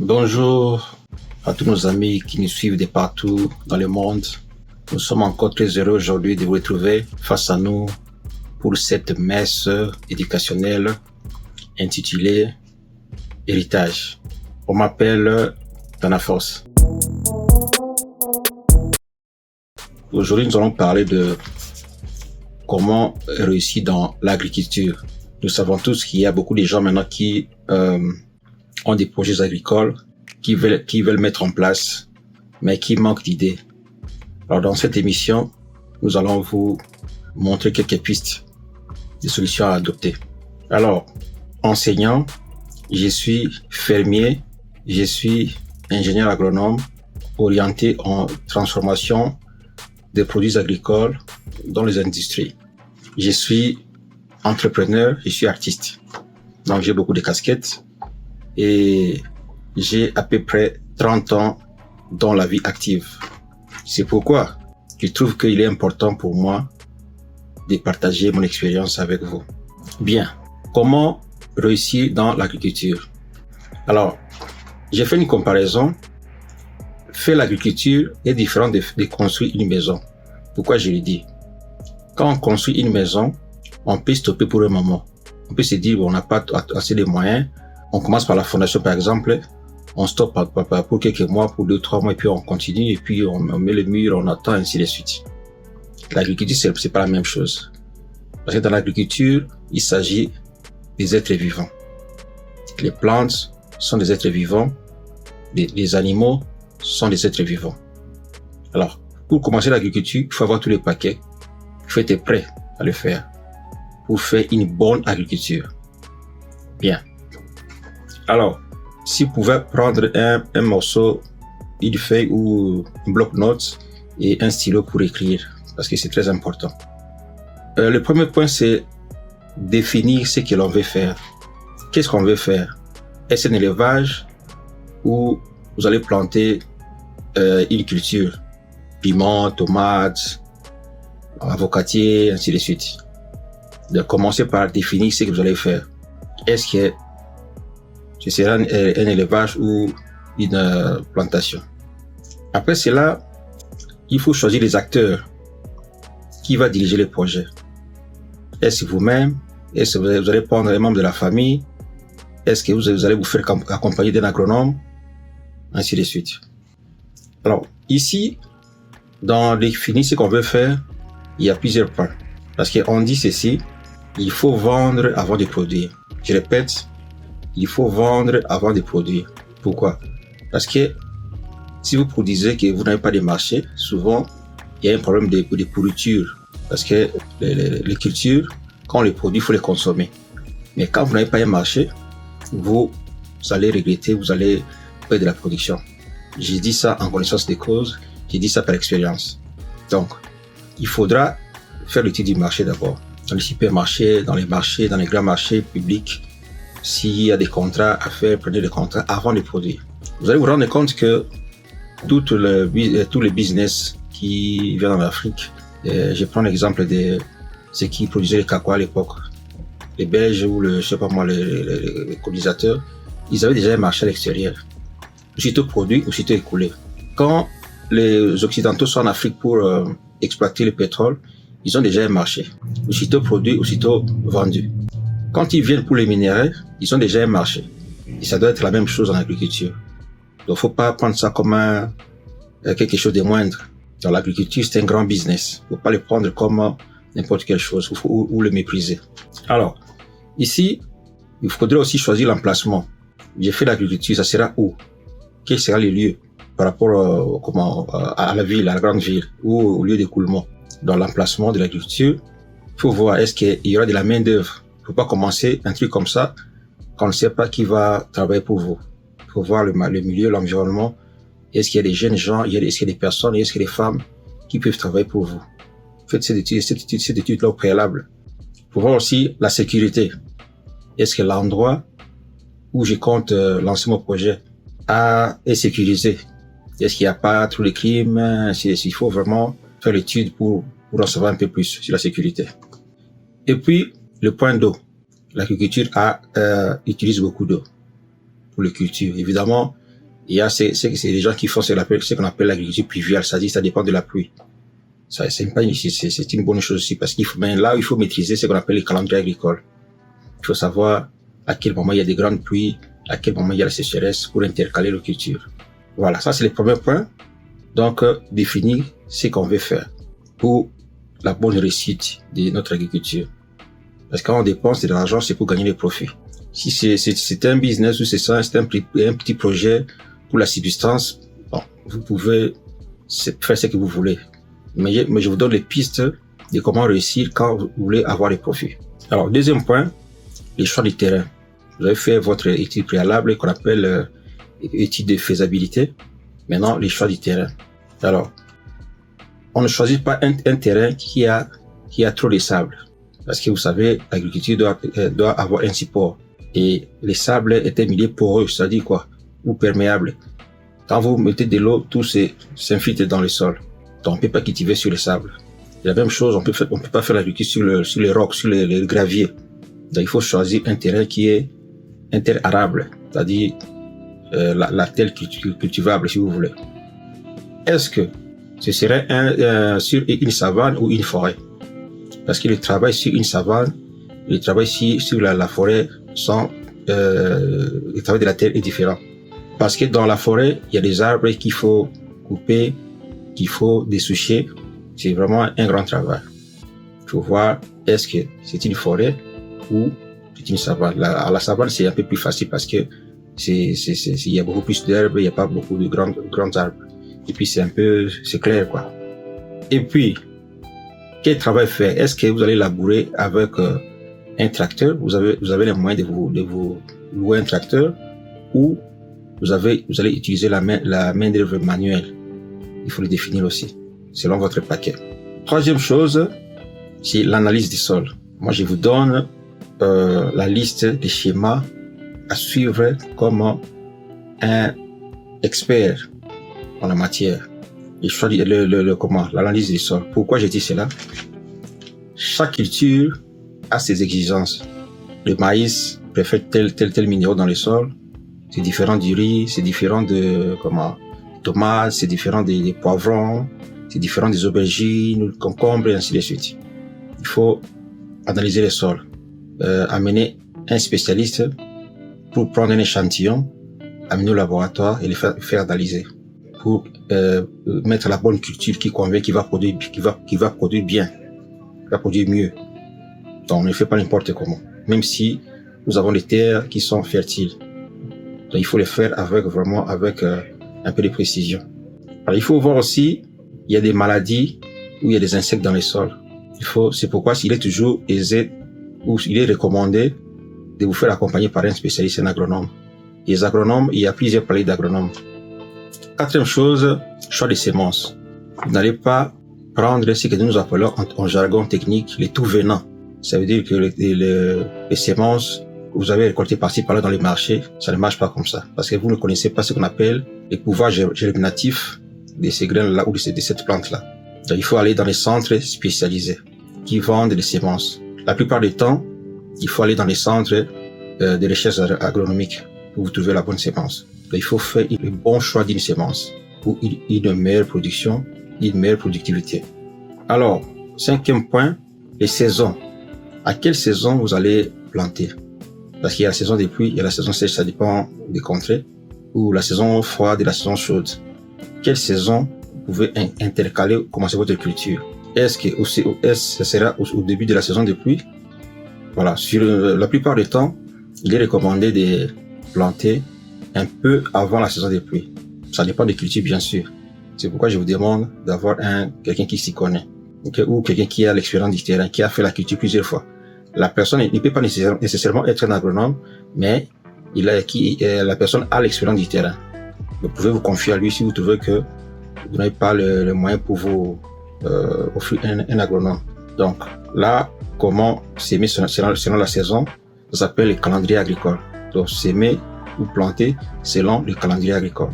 Bonjour à tous nos amis qui nous suivent de partout dans le monde. Nous sommes encore très heureux aujourd'hui de vous retrouver face à nous pour cette messe éducationnelle intitulée Héritage. On m'appelle Thanaphos. Aujourd'hui, nous allons parler de comment réussir dans l'agriculture. Nous savons tous qu'il y a beaucoup de gens maintenant qui ont des projets agricoles qui veulent mettre en place, mais qui manquent d'idées. Alors, dans cette émission, nous allons vous montrer quelques pistes de solutions à adopter. Alors, enseignant, je suis fermier, je suis ingénieur agronome orienté en transformation des produits agricoles dans les industries. Je suis entrepreneur, je suis artiste. Donc, j'ai beaucoup de casquettes et j'ai à peu près 30 ans dans la vie active. C'est pourquoi je trouve qu'il est important pour moi de partager mon expérience avec vous. Bien, comment réussir dans l'agriculture? Alors, j'ai fait une comparaison. Faire l'agriculture est différent de construire une maison. Pourquoi je le dis? Quand on construit une maison, on peut stopper pour un moment. On peut se dire, bon, on n'a pas assez de moyens. On commence par la fondation, par exemple. On stoppe pour quelques mois, pour 2-3 mois, et puis on continue, et puis on met le mur, on attend, ainsi de suite. L'agriculture, c'est pas la même chose. Parce que dans l'agriculture, il s'agit des êtres vivants. Les plantes sont des êtres vivants. Les animaux sont des êtres vivants. Alors, pour commencer l'agriculture, il faut avoir tous les paquets. Il faut être prêt à le faire pour faire une bonne agriculture. Bien. Alors, si vous pouvez prendre un morceau, une feuille ou un bloc-notes et un stylo pour écrire, parce que c'est très important. Le premier point, c'est définir ce que l'on veut faire. Qu'est-ce qu'on veut faire? Est-ce un élevage ou vous allez planter une culture? Piment, tomates, avocatier, ainsi de suite. Donc, commencez par définir ce que vous allez faire. Est-ce que ce sera un élevage ou une plantation? Après cela, il faut choisir les acteurs qui va diriger le projet. Est-ce vous-même? Est-ce que vous allez prendre un membre de la famille? Est-ce que vous allez vous faire accompagner d'un agronome? Ainsi de suite. Alors, ici, dans définir ce qu'on veut faire, il y a plusieurs points. Parce qu'on dit ceci, il faut vendre avant de produire. Je répète, il faut vendre avant de produire. Pourquoi? Parce que si vous produisez que vous n'avez pas de marché, souvent, il y a un problème de pourriture. Parce que les cultures, quand on les produit, il faut les consommer. Mais quand vous n'avez pas un marché, vous allez regretter, vous allez perdre de la production. J'ai dit ça en connaissance des causes, j'ai dit ça par expérience. Donc, il faudra faire l'étude du marché d'abord. Dans les supermarchés, dans les marchés, dans les grands marchés publics, s'il y a des contrats à faire, prenez les contrats avant de produire. Vous allez vous rendre compte que tous les business qui viennent en Afrique, je prends l'exemple de ceux qui produisaient le cacao à l'époque. Les Belges ou les colonisateurs, ils avaient déjà un marché à l'extérieur. Aussitôt produit, aussitôt écoulé. Quand les Occidentaux sont en Afrique pour exploiter le pétrole, ils ont déjà un marché. Aussitôt produit, aussitôt vendu. Quand ils viennent pour les minéraux, ils ont déjà un marché. Et ça doit être la même chose en agriculture. Donc, faut pas prendre ça comme quelque chose de moindre. Dans l'agriculture, c'est un grand business. Faut pas le prendre comme n'importe quelle chose ou le mépriser. Alors, ici, il faudrait aussi choisir l'emplacement. J'ai fait l'agriculture, ça sera où? Quel sera le lieu par rapport à la ville, à la grande ville ou au lieu d'écoulement? Dans l'emplacement de l'agriculture, il faut voir est-ce qu'il y aura de la main d'œuvre. Il ne faut pas commencer un truc comme ça quand on ne sait pas qui va travailler pour vous. Il faut voir le milieu, l'environnement. Est-ce qu'il y a des jeunes gens, est-ce qu'il y a des personnes, est-ce qu'il y a des femmes qui peuvent travailler pour vous. Faites cette étude-là au préalable. Il faut voir aussi la sécurité. Est-ce que l'endroit où je compte lancer mon projet est sécurisé? Est-ce qu'il n'y a pas trop de crimes? Il faut vraiment faire l'étude pour en savoir un peu plus sur la sécurité. Et puis, le point d'eau. L'agriculture utilise beaucoup d'eau pour les cultures. Évidemment, Il y a c'est des gens qui font ce qu'on appelle l'agriculture pluviale, c'est-à-dire ça dépend de la pluie. Ça, c'est une bonne chose aussi parce mais là, il faut maîtriser ce qu'on appelle les calendriers agricoles. Il faut savoir à quel moment il y a des grandes pluies, à quel moment il y a la sécheresse pour intercaler les cultures. Voilà, ça c'est le premier point. Donc, définir ce qu'on veut faire pour la bonne réussite de notre agriculture. Parce que quand on dépense de l'argent, c'est pour gagner des profits. Si c'est un business ou c'est un petit projet pour la subsistance, bon, vous pouvez faire ce que vous voulez. Mais je vous donne les pistes de comment réussir quand vous voulez avoir des profits. Alors, deuxième point, les choix du terrain. Vous avez fait votre étude préalable qu'on appelle étude de faisabilité. Maintenant, les choix du terrain. Alors, on ne choisit pas un terrain qui a trop de sable. Parce que vous savez, l'agriculture doit avoir un support. Et les sables étaient milieu poreux, c'est-à-dire quoi? Ou perméables. Quand vous mettez de l'eau, tout s'infiltre dans le sol. Donc, on ne peut pas cultiver sur le sable. Et la même chose, on peut pas faire l'agriculture sur les rocs, sur les graviers. Donc, il faut choisir un terrain qui est un terrain arable, c'est-à-dire la terre cultivable, si vous voulez. Est-ce que ce serait sur une savane ou une forêt? Parce que le travail sur une savane, le travail sur la forêt le travail de la terre est différent. Parce que dans la forêt, il y a des arbres qu'il faut couper, qu'il faut dessoucher. C'est vraiment un grand travail. Il faut voir est-ce que c'est une forêt ou c'est une savane. À la savane, c'est un peu plus facile parce que il y a beaucoup plus d'herbes, il n'y a pas beaucoup de grands arbres. Et puis c'est clair, quoi. Et puis, quel travail faire? Est-ce que vous allez labourer avec un tracteur? Vous avez les moyens de vous louer un tracteur, ou vous allez utiliser la main d'œuvre manuelle. Il faut le définir aussi, selon votre paquet. Troisième chose, c'est l'analyse du sol. Moi, je vous donne la liste des schémas à suivre comme un expert en la matière. Et je choisis l'analyse du sol. Pourquoi je dis cela? Chaque culture a ses exigences. Le maïs préfère tel minéraux dans le sol. C'est différent du riz, c'est différent de tomates, c'est différent des poivrons, c'est différent des aubergines, concombres et ainsi de suite. Il faut analyser les sols, amener un spécialiste pour prendre un échantillon, amener au laboratoire et le faire analyser pour mettre la bonne culture qui convient, qui va produire bien, qui va produire mieux. Donc on ne fait pas n'importe comment, même si nous avons des terres qui sont fertiles. Donc il faut les faire avec un peu de précision. Alors il faut voir aussi, il y a des maladies ou il y a des insectes dans les sols. C'est pourquoi il est toujours aisé ou il est recommandé de vous faire accompagner par un spécialiste, un agronome. Et les agronomes, il y a plusieurs paliers d'agronomes. Quatrième chose, choix des semences. Vous n'allez pas prendre ce que nous appelons en jargon technique les tout venants. Ça veut dire que les semences, vous avez récolté par-ci par-là dans les marchés, ça ne marche pas comme ça. Parce que vous ne connaissez pas ce qu'on appelle les pouvoirs germinatifs de ces graines-là ou de cette plante-là. Donc, il faut aller dans les centres spécialisés qui vendent les semences. La plupart du temps, il faut aller dans les centres de recherche agronomique pour vous trouver la bonne semence. Donc, il faut faire le bon choix d'une semence pour une meilleure production, une meilleure productivité. Alors, cinquième point, les saisons. À quelle saison vous allez planter? Parce qu'il y a la saison des pluies, il y a la saison sèche, ça dépend des contrées, ou la saison froide et la saison chaude. Quelle saison vous pouvez intercaler, commencer votre culture? Est-ce que ce sera au début de la saison des pluies? Voilà, sur la plupart du temps, il est recommandé de planter un peu avant la saison des pluies. Ça dépend des cultures, bien sûr. C'est pourquoi je vous demande d'avoir quelqu'un qui s'y connaît, ou quelqu'un qui a l'expérience du terrain, qui a fait la culture plusieurs fois. La personne ne peut pas nécessairement être un agronome, mais la personne a l'expérience du terrain. Vous pouvez vous confier à lui si vous trouvez que vous n'avez pas le moyen pour vous offrir un agronome. Donc là, comment s'aimer selon la saison, ça s'appelle le calendrier agricole. Donc s'aimer ou planter selon le calendrier agricole.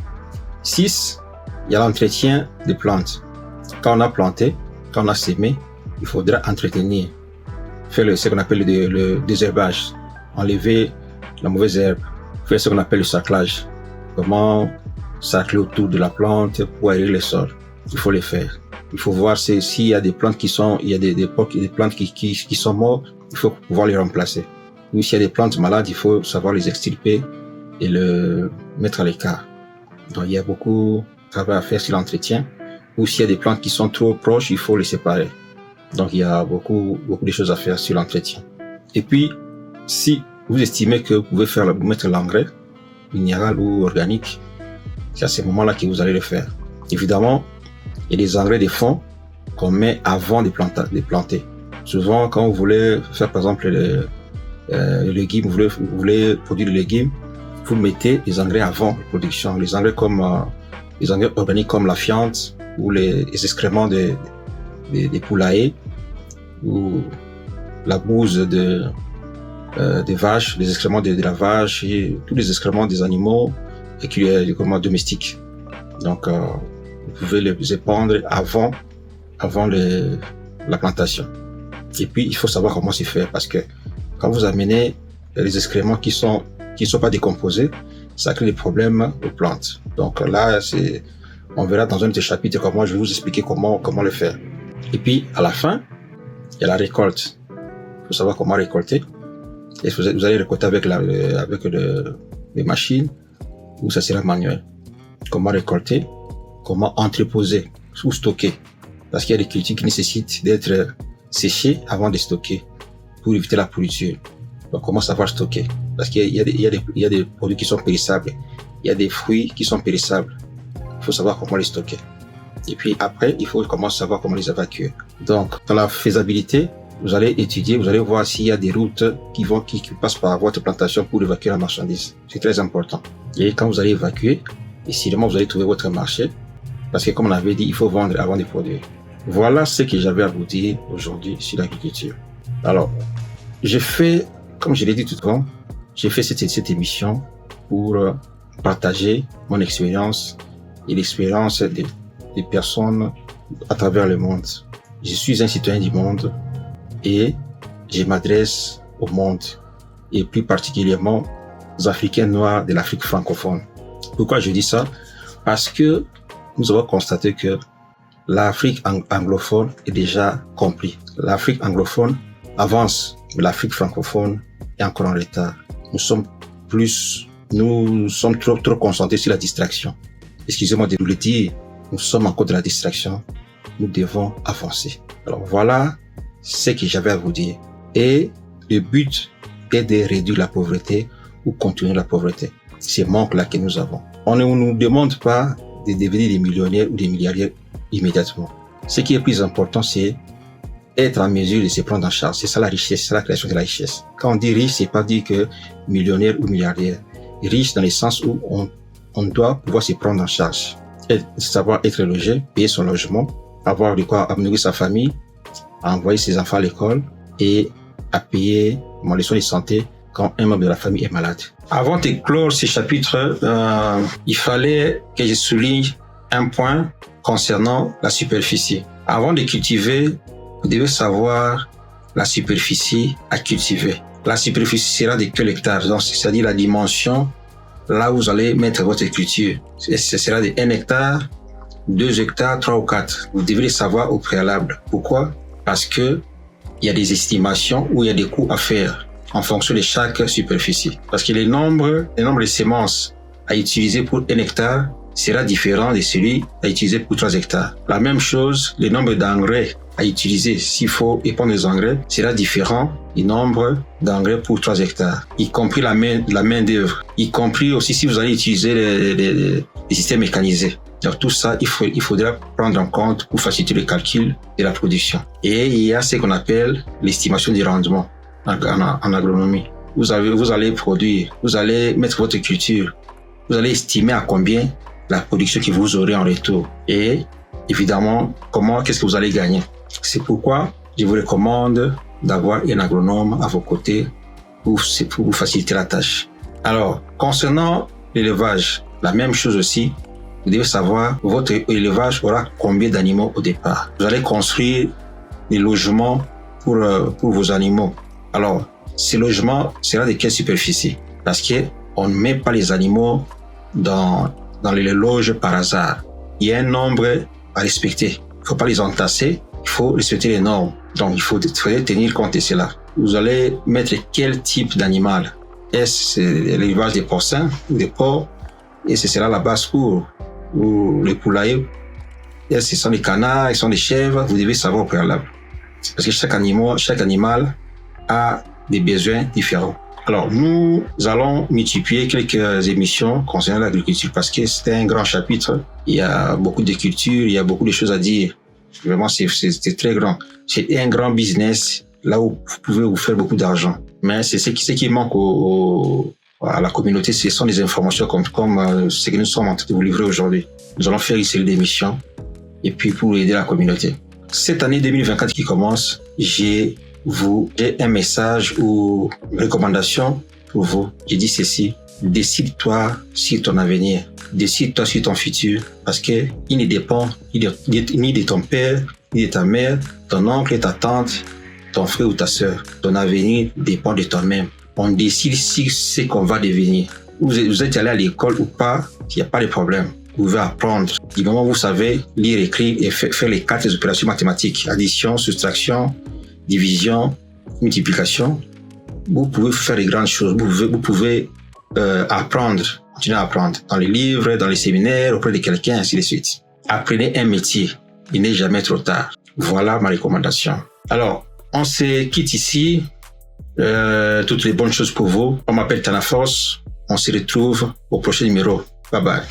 6, il y a l'entretien des plantes. Quand on a planté, quand on a sémé, il faudra entretenir. Faire ce qu'on appelle le désherbage. Enlever la mauvaise herbe. Faire ce qu'on appelle le saclage. Comment cercler autour de la plante pour aérer le sol. Il faut le faire. Il faut voir s'il y a des plantes qui sont, il y a des plantes qui sont mortes, il faut pouvoir les remplacer. Ou s'il y a des plantes malades, il faut savoir les extirper et le mettre à l'écart. Donc il y a beaucoup de travail à faire sur l'entretien. Ou s'il y a des plantes qui sont trop proches, il faut les séparer. Donc il y a beaucoup de choses à faire sur l'entretien. Et puis, si vous estimez que vous pouvez mettre l'engrais minéral ou organique, c'est à ce moment-là que vous allez le faire. Évidemment, il y a des engrais de fond qu'on met avant de planter. Souvent, quand vous voulez faire, par exemple, les légumes, vous voulez produire des légumes, vous mettez les engrais avant la production. Les engrais les engrais organiques comme la fiente ou les excréments des poulaillers ou la bouse des vaches, les excréments de la vache et tous les excréments des animaux domestiques. Donc, vous pouvez les épandre avant la plantation. Et puis, il faut savoir comment c'est fait parce que quand vous amenez les excréments qui ne sont pas décomposés, ça crée des problèmes aux plantes. Donc là, on verra dans un autre chapitre comment je vais vous expliquer comment le faire. Et puis, à la fin, il y a la récolte. Il faut savoir comment récolter. Et vous allez récolter avec les machines ou ça sera manuel. Comment récolter, comment entreposer ou stocker. Parce qu'il y a des cultures qui nécessitent d'être séchées avant de stocker pour éviter la pourriture. Donc, comment savoir stocker? Parce qu'il y a des produits qui sont périssables. Il y a des fruits qui sont périssables. Il faut savoir comment les stocker. Et puis après, il faut savoir comment les évacuer. Donc, dans la faisabilité, vous allez étudier, vous allez voir s'il y a des routes qui passent par votre plantation pour évacuer la marchandise. C'est très important. Et quand vous allez évacuer, décidément, vous allez trouver votre marché. Parce que comme on avait dit, il faut vendre avant de produire. Voilà ce que j'avais à vous dire aujourd'hui sur l'agriculture. Alors, comme je l'ai dit tout à l'heure, j'ai fait cette émission pour partager mon expérience et l'expérience des personnes à travers le monde. Je suis un citoyen du monde et je m'adresse au monde et plus particulièrement aux Africains noirs de l'Afrique francophone. Pourquoi je dis ça? Parce que nous avons constaté que l'Afrique anglophone est déjà compris. L'Afrique anglophone avance, mais l'Afrique francophone est encore en retard. Nous sommes trop concentrés sur la distraction. Excusez-moi de vous le dire, nous sommes encore de la distraction. Nous devons avancer. Alors voilà ce que j'avais à vous dire. Et le but est de réduire la pauvreté ou contenir la pauvreté. Ces manques-là que nous avons. On ne nous demande pas de devenir des millionnaires ou des milliardaires immédiatement. Ce qui est plus important, c'est être en mesure de se prendre en charge. C'est ça la richesse, c'est la création de la richesse. Quand on dit riche, c'est pas dire que millionnaire ou milliardaire. Riche dans le sens où on doit pouvoir se prendre en charge. Et savoir être logé, payer son logement, avoir de quoi nourrir sa famille, à envoyer ses enfants à l'école et à payer les soins de santé quand un membre de la famille est malade. Avant de clore ce chapitre, il fallait que je souligne un point concernant la superficie. Avant de cultiver, vous devez savoir la superficie à cultiver. La superficie sera de quel hectare, donc c'est-à-dire la dimension là où vous allez mettre votre culture. Ce sera de 1 hectare, 2 hectares, 3 ou 4. Vous devez le savoir au préalable. Pourquoi? Parce que il y a des estimations où il y a des coûts à faire en fonction de chaque superficie. Parce que le nombre de semences à utiliser pour 1 hectare sera différent de celui à utiliser pour 3 hectares. La même chose, le nombre d'engrais à utiliser, s'il faut épandre des engrais, sera différent du nombre d'engrais pour 3 hectares, y compris la main d'œuvre, y compris aussi si vous allez utiliser les systèmes mécanisés. Donc tout ça, il faudra prendre en compte pour faciliter le calcul de la production. Et il y a ce qu'on appelle l'estimation du rendement en agronomie. Vous allez produire, vous allez mettre votre culture, vous allez estimer à combien la production que vous aurez en retour. Et évidemment, qu'est-ce que vous allez gagner. C'est pourquoi je vous recommande d'avoir un agronome à vos côtés pour vous faciliter la tâche. Alors, concernant l'élevage, la même chose aussi. Vous devez savoir, votre élevage aura combien d'animaux au départ. Vous allez construire des logements pour vos animaux. Alors, ces logements seront de quelle superficie? Parce que on ne met pas les animaux dans dans les loges par hasard. Il y a un nombre à respecter. Il ne faut pas les entasser. Il faut respecter les normes. Donc, il faut tenir compte de cela. Vous allez mettre quel type d'animal? Est-ce l'élevage des porcins ou des porcs? Et ce sera la base pour les poulaillers. Est-ce que ce sont des canards, ce sont des chèvres? Vous devez savoir au préalable. Parce que chaque animal a des besoins différents. Alors, nous allons multiplier quelques émissions concernant l'agriculture parce que c'est un grand chapitre. Il y a beaucoup de cultures, il y a beaucoup de choses à dire. Vraiment, c'est très grand. C'est un grand business là où vous pouvez vous faire beaucoup d'argent. Mais c'est ce qui manque à la communauté, ce sont des informations comme ce que nous sommes en train de vous livrer aujourd'hui. Nous allons faire une série d'émissions et puis pour aider la communauté. Cette année 2024 qui commence, j'ai un message ou une recommandation pour vous. J'ai dit ceci: décide-toi sur ton avenir, décide-toi sur ton futur, parce que il ne dépend ni de ton père, ni de ta mère, ton oncle et ta tante, ton frère ou ta sœur. Ton avenir dépend de toi-même. On décide sur ce qu'on va devenir. Vous êtes allé à l'école ou pas, il n'y a pas de problème. Vous pouvez apprendre. Du moment où vous savez lire, écrire et faire les 4 opérations mathématiques, addition, soustraction, division, multiplication, vous pouvez faire de grandes choses. Vous pouvez apprendre, continuer à apprendre dans les livres, dans les séminaires, auprès de quelqu'un, ainsi de suite. Apprenez un métier. Il n'est jamais trop tard. Voilà ma recommandation. Alors, on se quitte ici. Toutes les bonnes choses pour vous. On m'appelle Thanaforce. On se retrouve au prochain numéro. Bye bye.